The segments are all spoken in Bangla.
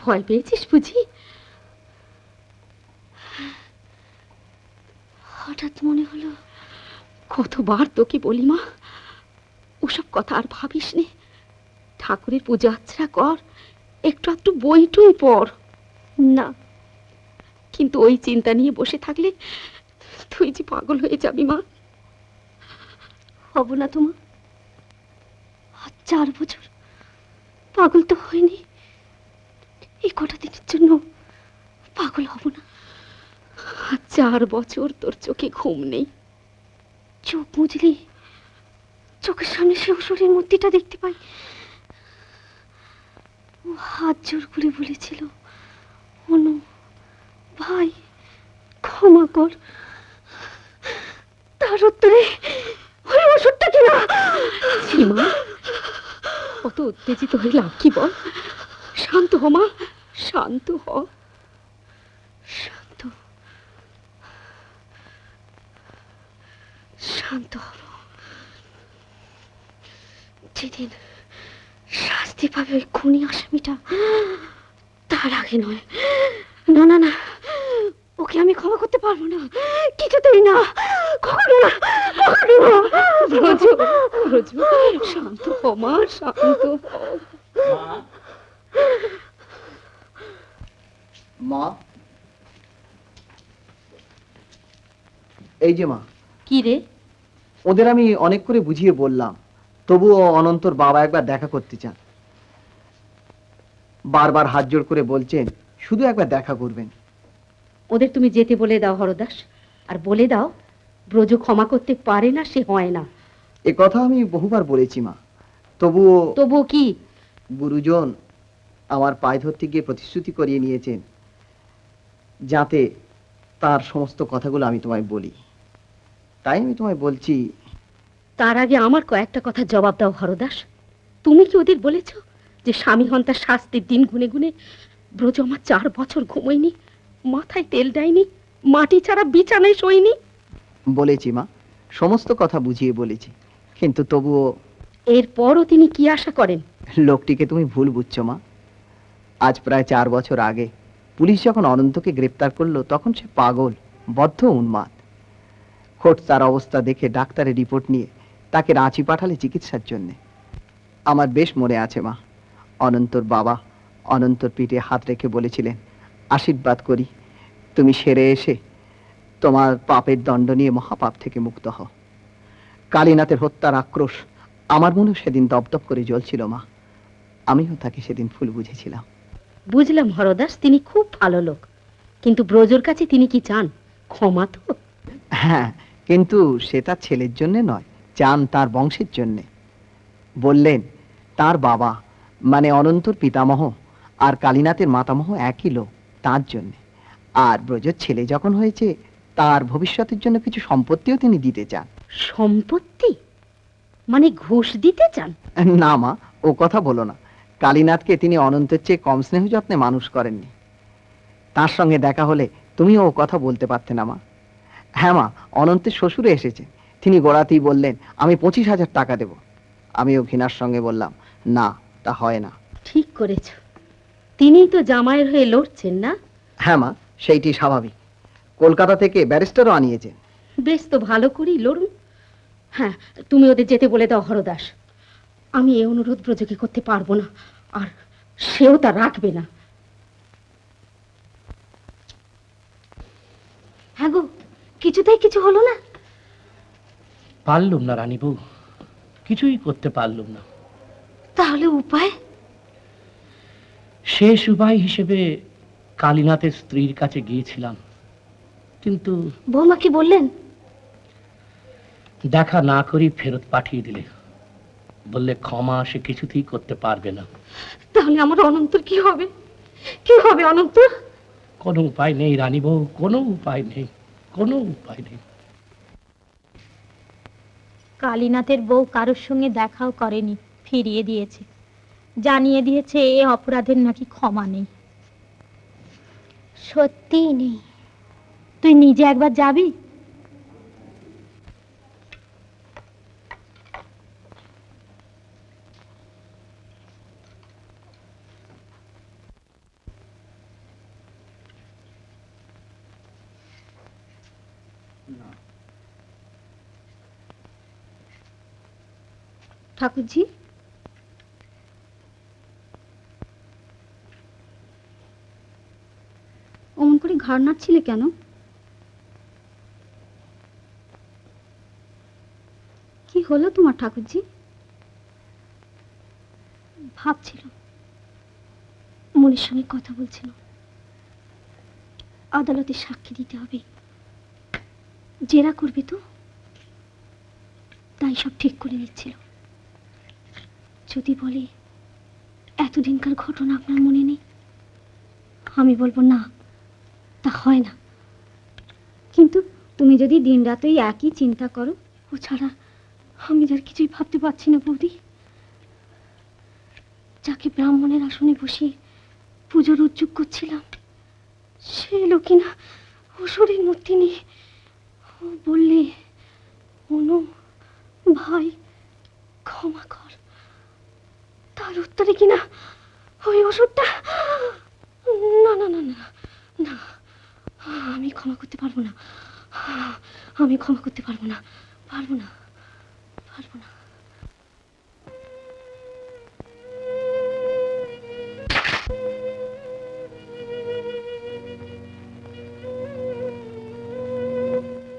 ভয় পেয়েছিস বুঝি? হঠাৎ মনে হলো, কতবার তোকে বলি মা, ওসব কথা আর ভাবিস নে। ঠাকুরের পূজা আচ্ছা কর, একটু একটু বইটুই পড়। না, কিন্তু ওই চিন্তা নিয়ে বসে থাকলে তুই যে পাগল হয়ে যাবি মা। হব না তো মা, 4 বছর পাগল তো হয়নি, এই কটা দিনের জন্য পাগল হব না? 4 বছর তোর চোখে ঘুম নেই, চোখ মুজলি চোখের সামনে সে অসুরের মূর্তিটা দেখতে পাই। ও হাত জোর করে বলেছিল, অনু ভাই ক্ষমা কর। তার উত্তরে ওই ওষুধটা কিনা। সীমা, অত উত্তেজিত হয়ে লাভ কি বল? শান্ত হ মা, শান্ত হ। শান্ত শান্ত হব যেদিন শাস্তি পাবে ওই খুনি আসামিটা, তার আগে নয়। না না না, ওকে আমি ক্ষমা করতে পারবো না, কিছুতেই না, কখনো না, কখনো না। রোজু, রোজু, শান্ত হ মা, শান্ত হ। মা, এই যে মা। কি রে? ওদের আমি অনেক করে বুঝিয়ে বললাম, তবুও অনন্তর বাবা একবার দেখা করতে চান। বারবার হাত জোড় করে বলছেন শুধু একবার দেখা করবেন। ওদের তুমি যেতে বলে দাও হরদাস, আর বলে দাও ব্রজ ক্ষমা করতে পারে না, সে হয় না। এ কথা আমি বহুবার বলেছি মা, তবুও। তবুও কি? গুরুজন আমার পায়ে ধরতে গিয়ে প্রতিশ্রুতি করিয়ে নিয়েছেন যাতে তার সমস্ত কথাগুলো আমি তোমায় বলি, তাই আমি তোমায় বলছি। তার আগে আমার কয়েকটা কথা জবাব দাও হরদাস। তুমি কি ওদের বলেছ যে স্বামী হন তার শাস্তির দিন গুনে গুনে? ব্রজ আমার 4 বছর ঘুমোয়নি, মাথায় তেল দেয়নি, মাটি ছাড়া বিছানায় শোয়নি। বলেছি মা, সমস্ত কথা বুঝিয়ে বলেছি, কিন্তু তবুও। এরপরও তিনি কি আশা করেন? লোকটিকে তুমি ভুল বুঝছো মা। আজ প্রায় 4 বছর আগে পুলিশ যখন অনন্তকে গ্রেপ্তার করলো, তখন সে পাগল, বদ্ধ উন্মাদ। খোট তার অবস্থা দেখে ডাক্তারের রিপোর্ট নিয়ে তাকে রাঁচি পাঠালে চিকিৎসার জন্য। আমার বেশ মনে আছে মা, অনন্তর বাবা অনন্তর পিঠে হাত রেখে বলেছিলেন, আশীর্বাদ করি তুমি সেরে এসে তোমার পাপের দণ্ড নিয়ে মহাপাপ থেকে মুক্ত হও। কালীনাথের হত্যার আক্রোশ আমার মনে সেদিন দপদপ করে জ্বলছিল মা। আমিও তাকে সেদিন ভুল বুঝেছিলাম। বুঝলাম হরদাস, তিনি খুব ভালো লোক, কিন্তু ব্রজর কাছে তিনি কি চান? ক্ষমা তো। হ্যাঁ, কিন্তু সে তার ছেলের জন্য নয়, চান তার বংশের জন্যে। বললেন তার বাবা মানে অনন্তর পিতামহ আর কালীনাথের মাতামহ একই লোক, তার জন্য। আর ব্রজর ছেলে যখন হয়েছে, তার ভবিষ্যতের জন্য কিছু সম্পত্তিও তিনি দিতে চান। সম্পত্তি মানে ঘুষ দিতে চান? না মা, ও কথা বলো না। কালীনাথকে তিনি অনন্তের চেয়ে কম স্নেহ যত্নে মানুষ করেননি। তার সঙ্গে দেখা হলে তুমিও ও কথা বলতে পারতে না মা। হ্যাঁ মা, অনন্তের শ্বশুরে এসেছেন। তিনি গোড়াতেই বললেন আমি 25,000 টাকা দেব। আমিও ঘৃণার সঙ্গে বললাম না, তা হয় না। ঠিক করেছ, তিনিই তো জামাইয়ের হয়ে লড়ছেন না? হ্যাঁ মা, সেইটি স্বাভাবিক। কলকাতা থেকে ব্যারিস্টারও আনিয়েছেন। বেশ, তো ভালো করেই লড়ুন। হ্যাঁ, তুমি ওদের যেতে বলে দাও হরদাস। আমি এই অনুরোধ ব্রজকে করতে পারবো না, আর সেও তা রাখবে না। হ্যাঁ গো, কিছুতেই কিছু হলো না? পারলুম না রানী বউ, কিছুই করতে পারলুম না। তাহলে উপায়? শেষ উপায় হিসেবে কালীনাথের স্ত্রীর কাছে গিয়েছিলাম, কিন্তু বৌমা কি বললেন? দেখা না করেই ফেরত পাঠিয়ে দিলে। বললে ক্ষমা সে কিছুতেই করতে পারবে না। তাহলে আমার অনন্তর কি হবে? কি হবে অনন্তর? কোনো উপায় নেই রানী বউ, কোনো উপায় নেই, কোনো উপায় নেই। কালীনাথের বউ কারোর সঙ্গে দেখাও করেনি, ফিরিয়ে দিয়েছে, জানিয়ে দিয়েছে এ অপরাধের নাকি ক্ষমা নেই। সত্যিই নেই? তুই নিজে একবার যাবি? ঠাকুরজি, অমন করে ঘাড় নাড়ছিলে কেন? কি হলো তোমার ঠাকুরজি? ভাবছিল, মনের সঙ্গে কথা বলছিল। আদালতে সাক্ষী দিতে হবে, জেরা করবে তো, তাই সব ঠিক করে নিচ্ছিল। যদি বলে এতদিনকার ঘটনা আপনার মনে নেই, আমি বলবো না, তা হয় না। কিন্তু তুমি যদি দিন রাত ওই একই চিন্তা করো, ও ছাড়া আমি আর কিছুই ভাবতে পারছি না বৌদি। যাকে ব্রাহ্মণের আসনে বসিয়ে পুজোর উদ্যোগ করছিলাম, সে এলো কিনা অসুরের মূর্তি নিয়ে। ও বললে, অনু ভাই ক্ষমা কর, তার উত্তরে কিনা ওই অসুরটা, না না না না না, আমি ক্ষমা করতে পারবো না, আমি ক্ষমা করতে পারবো না, পারবো না, পারবো না।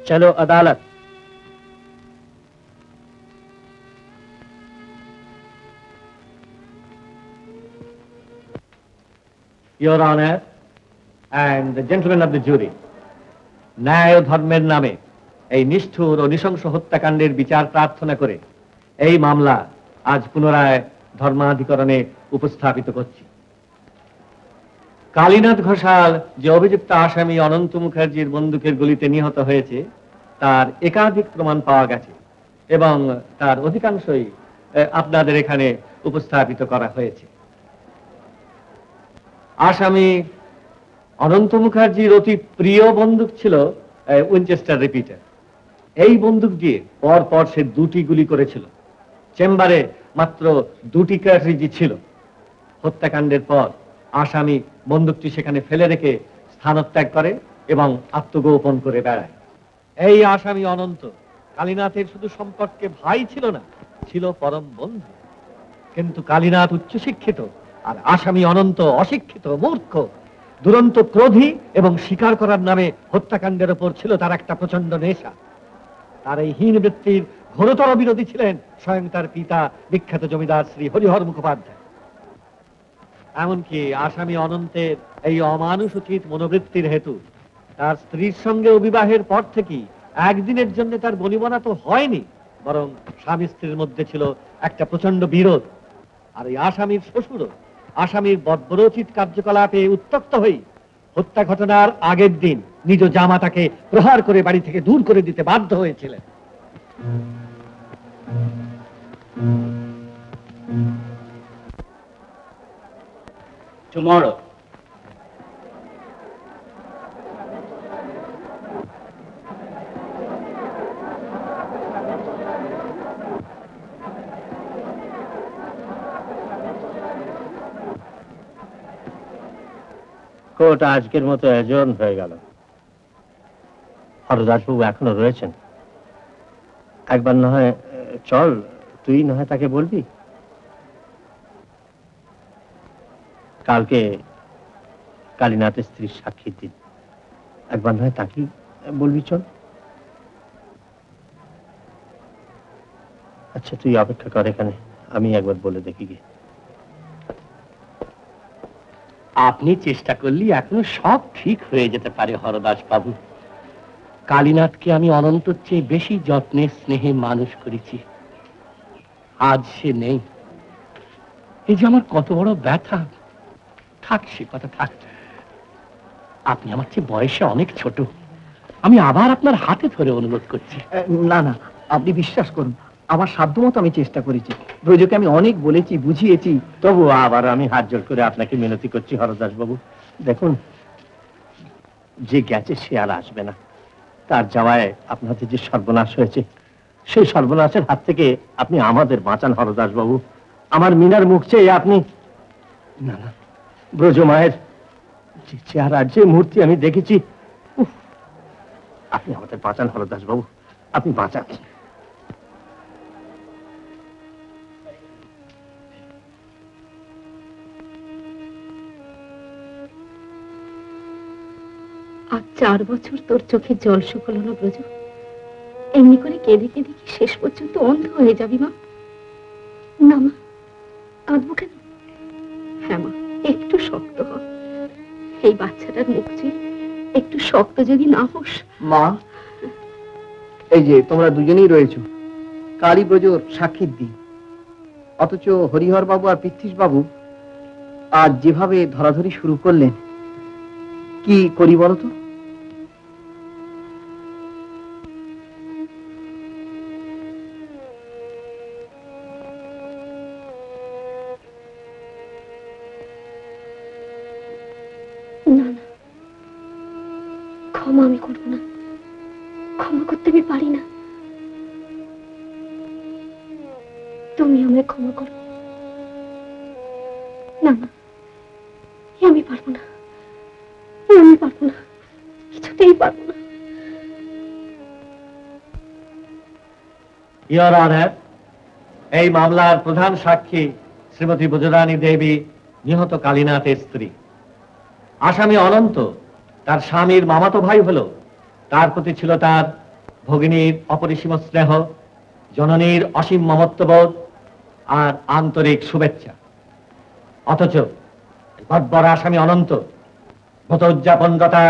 চলো আদালত। Your Honor and the gentlemen of the jury, ন্যায় ও ধর্মের নামে এই নিষ্ঠুর ও নৃশংস হত্যাকাণ্ডের বিচার প্রার্থনা করে এই মামলা আজ পুনরায় ধর্মাধিকরণে উপস্থাপিত করছি। কালীনাথ ঘোষাল যে অভিযুক্ত আসামি অনন্ত মুখার্জির বন্দুকের গুলিতে নিহত হয়েছে, তার একাধিক প্রমাণ পাওয়া গেছে এবং তার অধিকাংশই আপনাদের এখানে উপস্থাপিত করা হয়েছে। আসামি অনন্ত মুখার্জির অতি প্রিয় বন্দুক ছিল উইনচেস্টার রিপিটার। এই বন্দুক দিয়ে পর পর সে 2টি গুলি করেছিল। চেম্বারে মাত্র 2টি ক্যাটরিজই ছিল। হত্যাকাণ্ডের পর আসামি বন্দুকটি সেখানে ফেলে রেখে স্থানত্যাগ করে এবং আত্মগোপন করে বেড়ায়। এই আসামি অনন্ত কালীনাথের শুধু সম্পর্কে ভাই ছিল না, ছিল পরম বন্ধু। কিন্তু কালীনাথ উচ্চশিক্ষিত আর আসামি অনন্ত অশিক্ষিত, মূর্খ, দুরন্ত ক্রোধী এবং স্বীকার করার নামে হত্যাকাণ্ডের ওপর ছিল তার একটা প্রচন্ড নেশা। তার এই হীন বৃত্তির ঘোরতর বিরোধী ছিলেন স্বয়ং তার পিতা বিখ্যাত জমিদার শ্রী হরিহর মুখোপাধ্যায়। এমনকি আসামি অনন্তের এই অমানুষোচিত মনোবৃত্তির হেতু তার স্ত্রীর সঙ্গে বিবাহের পর থেকেই একদিনের জন্য তার বনিবনা তো হয়নি, বরং স্বামী স্ত্রীর মধ্যে ছিল একটা প্রচন্ড বিরোধ। আর এই আসামির শ্বশুরও আসামির বর্বরোচিত কার্যকলাপে উত্তক্ত হয়ে হত্যা ঘটনার আগের দিন নিজ জামাতাকে প্রহার করে বাড়ি থেকে দূর করে দিতে বাধ্য হয়েছিলেন। Tomorrow. কোর্ট আজকের মতো এজন হয়ে গেল। হরদাসবাবু এখনো রয়েছেন। একবার না হয় চল, তুই না হয় তাকে বলবি। কালকে কালীনাথের স্ত্রীর সাক্ষীর দিন, একবার না হয় তাকেই বলবি, চল। আচ্ছা, তুই অপেক্ষা কর এখানে, আমি একবার বলে দেখি গিয়ে। আপনি চেষ্টা করলে এখনো সব ঠিক হয়ে যেতে পারে হরদাস বাবু। কালীনাথকে আমি অনন্তর চেয়ে বেশি যত্নে স্নেহে মানুষ করেছি। আজ সে নেই, এই যে আমার কত বড় ব্যথা। থাক, সে কথা থাক। আপনি আমার চেয়ে বয়সে অনেক ছোট। আমি আবার আপনার হাতে ধরে অনুরোধ করছি। না না, আপনি বিশ্বাস করুন, আমার সাধ্যমতো আমি চেষ্টা করেছি। ব্রজকে আমি অনেক বলেছি, বুঝিয়েছি। তবু আবার আমি হাত জোর করে আপনাকে মিনতি করছি হরদাস বাবু, দেখুন, যে গেছে সে আর আসবে না। তার যাওয়ায় আপনাদের যে সর্বনাশ হয়েছে, সেই সর্বনাশের হাত থেকে আপনি আমাদের বাঁচান হরদাস বাবু। আমার মিনার মুখ চেয়ে আপনি, না না, ব্রজ মায়ের যে চেহারা, যে মূর্তি আমি দেখেছি, উফ, আপনি আমাদের বাঁচান হরদাস বাবু, আপনি বাঁচান। আজ 4 বছর তোর চোখে জল শুকলো না ব্রজ। এমনি করে কেঁদে কেঁদে কি শেষ পর্যন্ত অন্ধ হয়ে যাবি মা? না মা, কাঁদবো কেন? হ্যাঁ মা, একটু শক্ত হ। এই বাচ্চাটার মুখ চেয়ে একটু শক্ত যদি না হোস। মা, এই যে তোমরা দুজনেই রয়েছো, কালী ব্রজর সাক্ষীর দিন, অথচ হরিহর বাবু আর পৃথ্বীশ বাবু আজ যেভাবে ধরাধরি শুরু করলেন, কি করি বলো তো? না না, ক্ষমা আমি করবো না। ক্ষমা করতে আমি পারি না। তুমি আমায় ক্ষমা করো। না না, এ আমি পারবো না। আমি পারবো না, কিছুতেই পারবো না। ইয়র অনার, এই মামলার প্রধান সাক্ষী শ্রীমতী ব্রজরানী দেবী, নিহত কালীনাথের স্ত্রী। আসামি অনন্ত তার স্বামীর মামাতো ভাই হলো, তার প্রতি ছিল তার ভগিনীর অপরিসীম স্নেহ, জননীর অসীম মমত্ববোধ আর আন্তরিক শুভেচ্ছা। অথচ বর্বর আসামি অনন্ত গত উদযাপনরতা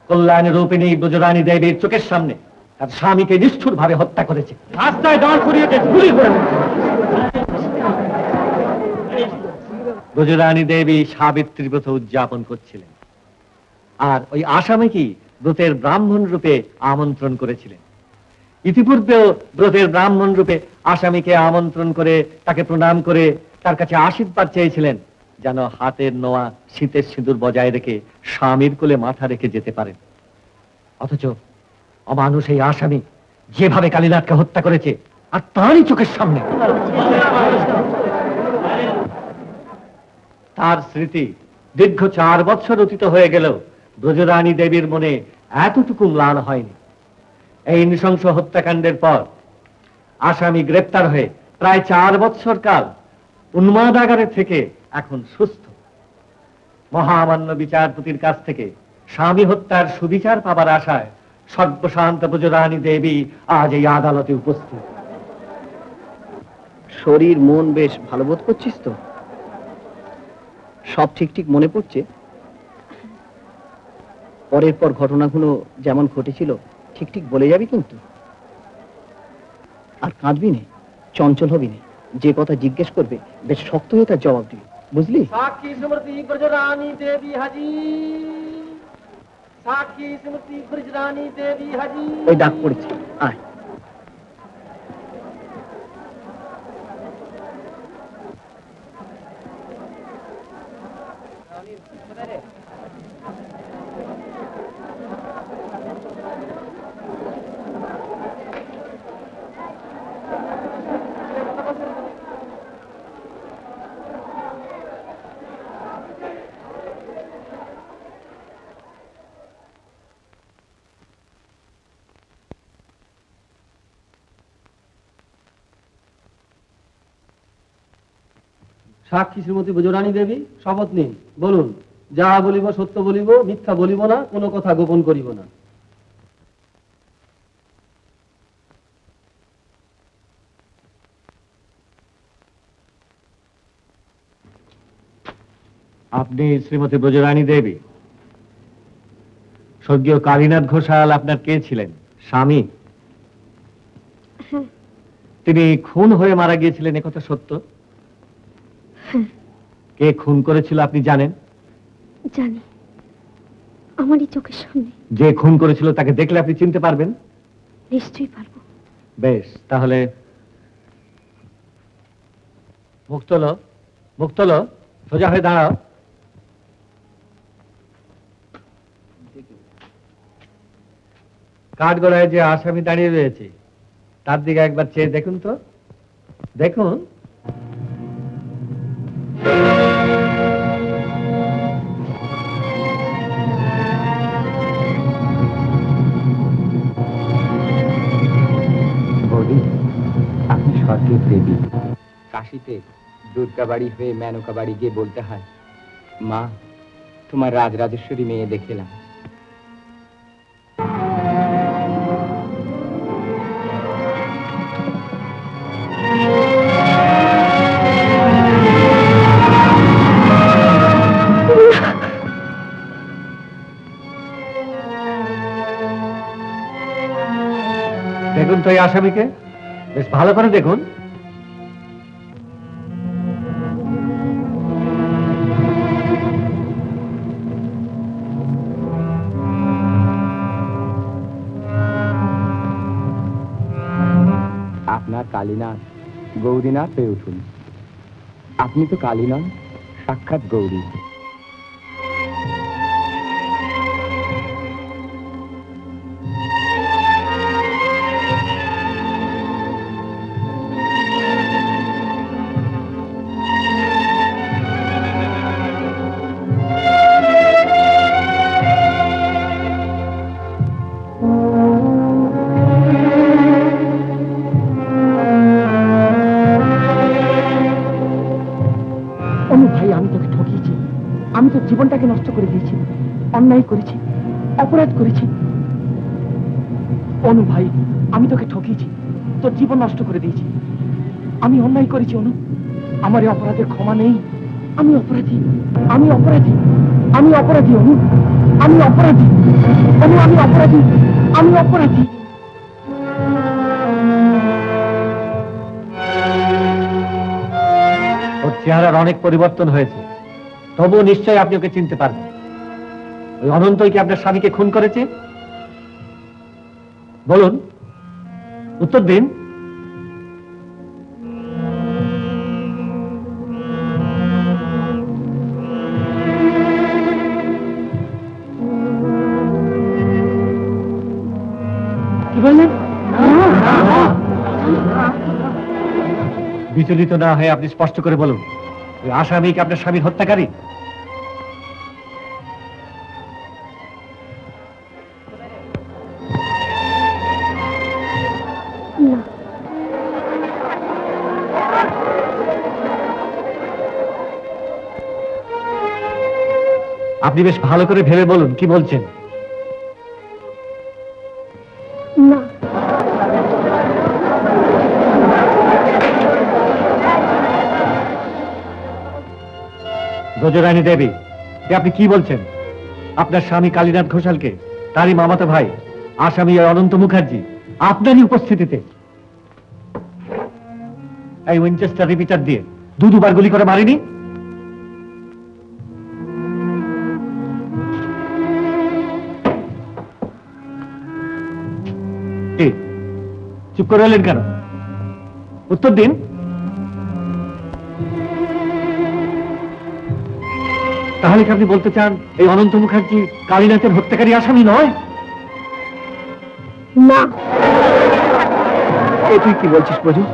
কল্যাণ রূপিণী ব্রজরানী দেবীর চোখের সামনে তার স্বামীকে নিষ্ঠুর ভাবে হত্যা করেছে। রাস্তায় দাঁড় করিয়ে গুলি করে। ব্রজরানী দেবী সাবিত্রী ব্রত উদযাপন করছিলেন, আর ওই আসামিকে ব্রতের ব্রাহ্মণ রূপে আমন্ত্রণ করেছিলেন। ইতিপূর্বেও ব্রতের ব্রাহ্মণ রূপে আসামিকে আমন্ত্রণ করে তাকে প্রণাম করে তার কাছে আশীর্বাদ চেয়েছিলেন, যেন হাতের নোয়া শীতের সিঁদুর বজায় রেখে স্বামীর কোলে মাথা রেখে যেতে পারেন। অথচ অমানুষ এই আসামি যেভাবে কালীনাথকে হত্যা করেছে, আর তারই চোখের সামনে তার স্মৃতি দীর্ঘ 4 বছর অতীত হয়ে গেলেও ব্রজরানী দেবীর মনে এতটুকু ম্লান হয়নি। এই নৃশংস হত্যাকাণ্ডের পর আসামি গ্রেপ্তার হয়ে প্রায় 4 বছর কাল উন্মাদাগারে থেকে এখন সুস্থ। মহামান্য বিচারপতির কাছ থেকে স্বামী হত্যার সুবিচার পাবার আশায় সর্বশান্ত ব্রজরানী দেবী আজ এই আদালতে উপস্থিত। শরীর মন বেশ ভালো বোধ করছিস তো? সব ঠিক ঠিক মনে পড়ছে? পরের পর ঘটনাগুলো যেমন ঘটেছিল ঠিক ঠিক বলে যাবি কিন্তু। আর কাঁদবি নে, চঞ্চল হবি নে। যে কথা জিজ্ঞেস করবে বেশ শক্ত হয়ে তার জবাব দিবি, বুঝলি? সাক্ষী স্মৃতি ব্রজরানী দেবী হাজি, সাক্ষী স্মৃতি ব্রজরানী দেবী হাজি। ওই ডাক পড়েছে, আয়। সাক্ষী শ্রীমতী ব্রজরানী দেবী, শপথ নিন। বলুন, যাহা বলিব সত্য বলিব, মিথ্যা বলিব না, কোনো কথা গোপন করিব না। আপনি শ্রীমতী ব্রজরানী দেবী? স্বর্গীয় কালীনাথ ঘোষাল আপনার কে ছিলেন? স্বামী? হ্যাঁ। তিনি খুন হয়ে মারা গিয়েছিলেন, একথা সত্য? হ্যাঁ, কে খুন করেছিল আপনি জানেন? জানি, আমারই চোখের সামনে। যে খুন করেছিল তাকে দেখলে আপনি চিনতে পারবেন? নিশ্চয়ই পারবো। বেশ, তাহলে মুখ তোলো, মুখ তোলো, সোজা হয়ে দাঁড়াও। কাঠগড়ায় যে আসামি দাঁড়িয়ে রয়েছে তার দিকে একবার চেয়ে দেখুন তো, দেখুন। বৌদি, আপনি স্বর্গের দেবী। কাশিতে দুর্গা বাড়ি হয়ে মেনকা বাড়ি গিয়ে বলতে হয়, মা, তোমার রাজরাজেশ্বরী মেয়ে দেখলাম। দেখুন তো এই আসামিকে, বেশ ভালো করে দেখুন। আপনার কালীনাথ গৌরীনাথ হয়ে উঠুন। আপনি তো কালী নন, সাক্ষাৎ গৌরী। অনু ভাই, আমি তোকে ঠকিয়েছি। আমি তোর জীবনটাকে নষ্ট করে দিয়েছি, অন্যায় করেছি, অপরাধ করেছি। অনু ভাই, আমি তোকে ঠকিয়েছি, তোর জীবন নষ্ট করে দিয়েছি। আমি অন্যায় করেছি অনু, আমার এই অপরাধের ক্ষমা নেই। আমি অপরাধী, আমি অপরাধী, আমি অপরাধী অনু, আমি অপরাধী অনু, আমি অপরাধী, আমি অপরাধী। ওর চেহারার অনেক পরিবর্তন হয়েছে, তবুও নিশ্চয়ই আপনি ওকে চিনতে পারবেন। ওই অনন্তই কি আপনার স্বামীকে খুন করেছে? বলুন, উত্তর দিন। কি বললেন? বিচলিত না হয়ে আপনি স্পষ্ট করে বলুন, ওই আসামি কি আপনার স্বামীর হত্যাকারী? না, আপনি বেশ ভালো করে ভেবে বলুন কি বলছেন। না, ব্রজরানী দেবী, এ আপনি কি বলছেন? আপনার স্বামী কালীনাথ ঘোষালকে, তারই মামাতো ভাই আসামি ওই অনন্ত মুখার্জি আপনারই উপস্থিতিতে এই উইনচেস্টার রিপিটার দিয়ে দুবার গুলি করে মারিনি? কি, চুপ করে এলেন কেন? উত্তর দিন। তাহলে কি আপনি বলতে চান এই অনন্ত মুখার্জি কালীনাথের হত্যাকারী আসামি নয়? না, এ তুই কি বলছিস প্রজু?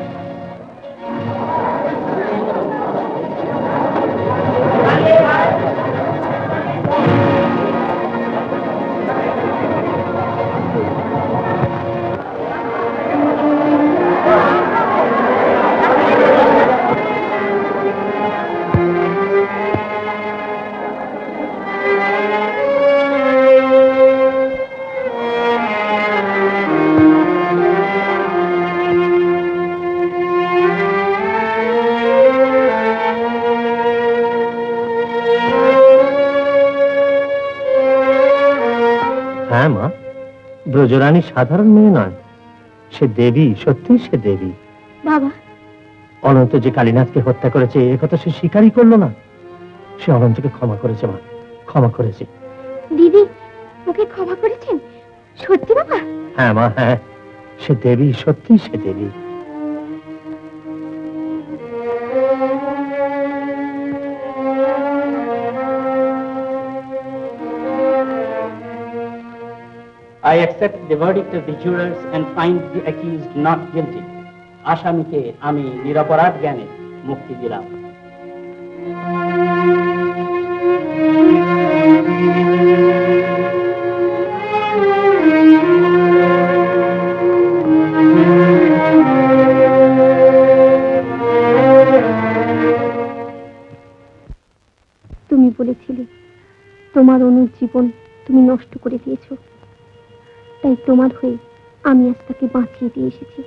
হ্যাঁ মা, ব্রজরানী সাধারণ মেয়ে নয়, সে দেবী, সত্যি সে দেবী। বাবা, অনন্ত যে কালীনাথকে হত্যা করেছে এ কথা সে স্বীকারই করলো না। সে অনন্তকে ক্ষমা করেছে মা, ক্ষমা করেছে। দিদি ওকে ক্ষমা করেছেন? সত্যি বাবা? হ্যাঁ মা, হ্যাঁ, সে দেবী, সত্যি সে দেবী। I accept the verdict of the jurors and find the accused not guilty. আসামিকে আমি নিরপরাধ জ্ঞানে মুক্তি দিলাম। তুমি বলেছিলে তোমার অনুর জীবন তুমি নষ্ট করে দিয়েছো, তাই তোমার হয়ে আমি আজ তাকে বাঁচিয়ে দিয়ে এসেছি,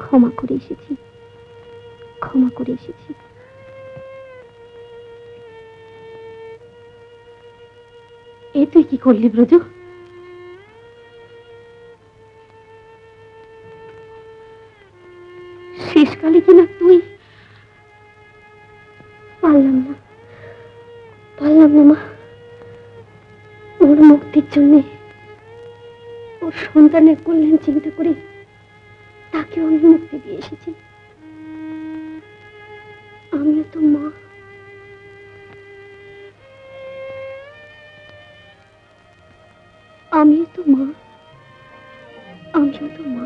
ক্ষমা করে এসেছি, ক্ষমা করে এসেছি। এ তুই কি করলি ব্রজ? শেষকালে কিনা তুই? পারলাম না, পারলাম না মা। ওর মুক্তির জন্যে, ওর সন্তানের কল্যাণ চিন্তা করে তাকে আমি মুক্তি দিয়ে এসেছি। আমিও তো মা, আমিও তো মা, আমিও তো মা।